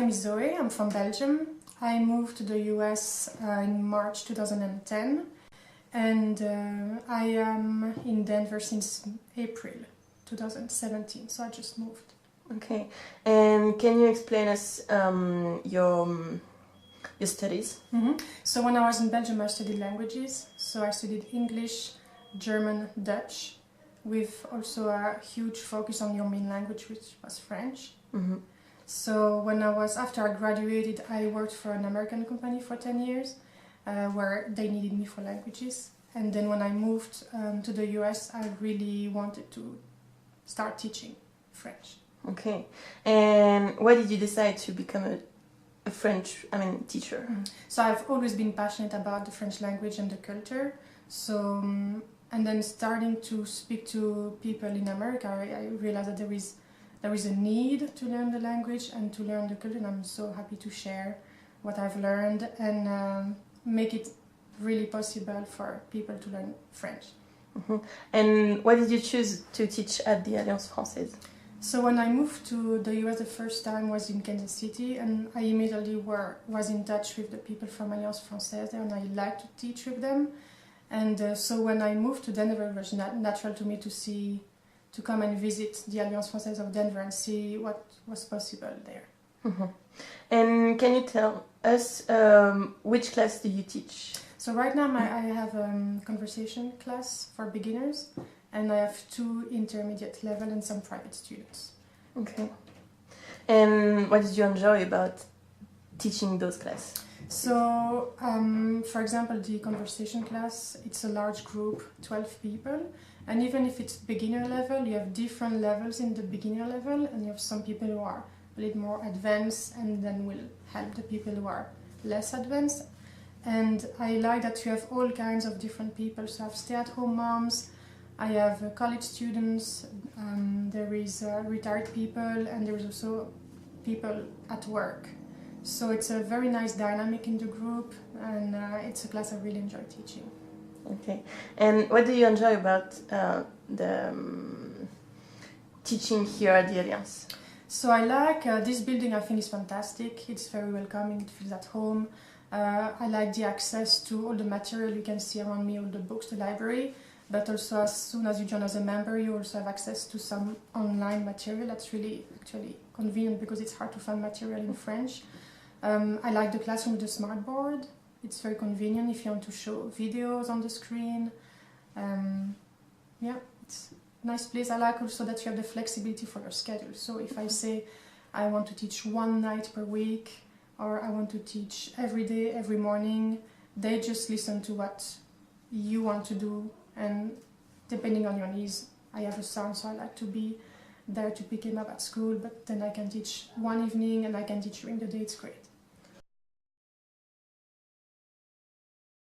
name is Zoe, I'm from Belgium. I moved to the US in March 2010 and I am in Denver since April 2017, so I just moved. Okay, and can you explain us your studies? So when I was in Belgium I studied languages, so I studied English, German, Dutch, with also a huge focus on your main language, which was French. So after I graduated, I worked for an American company for 10 years, where they needed me for languages. And then when I moved to the US, I really wanted to start teaching French. Okay, and why did you decide to become a French, teacher? So I've always been passionate about the French language and the culture. So, and then starting to speak to people in America, I realized that there is a need to learn the language and to learn the culture, and I'm so happy to share what I've learned and make it really possible for people to learn French. And why did you choose to teach at the Alliance Française? So when I moved to the US the first time was in Kansas City, and I immediately was in touch with the people from Alliance Française there, and I liked to teach with them. And so when I moved to Denver, it was natural to me to come and visit the Alliance Française of Denver and see what was possible there. And can you tell us which class do you teach? So right now I have a conversation class for beginners, and I have 2 intermediate level and some private students. Okay. And what did you enjoy about teaching those classes? So, for example, the conversation class, it's a large group, 12 people. And even if it's beginner level, you have different levels in the beginner level, and you have some people who are a little more advanced and then will help the people who are less advanced. And I like that you have all kinds of different people. So I have stay-at-home moms, I have college students, there is retired people, and there is also people at work. So it's a very nice dynamic in the group, and it's a class I really enjoy teaching. Okay, and what do you enjoy about the teaching here at the Alliance? So I like this building. I think is fantastic. It's very welcoming. It feels at home. I like the access to all the material you can see around me, all the books, the library. But also, as soon as you join as a member, you also have access to some online material. That's really actually convenient because it's hard to find material in French. I like the classroom with the smart board. It's very convenient if you want to show videos on the screen. Yeah, it's a nice place. I like also that you have the flexibility for your schedule. So if I say I want to teach 1 night per week, or I want to teach every day, every morning, they just listen to what you want to do, and depending on your needs. I have a son, so I like to be there to pick him up at school, but then I can teach one evening and I can teach during the day. It's great.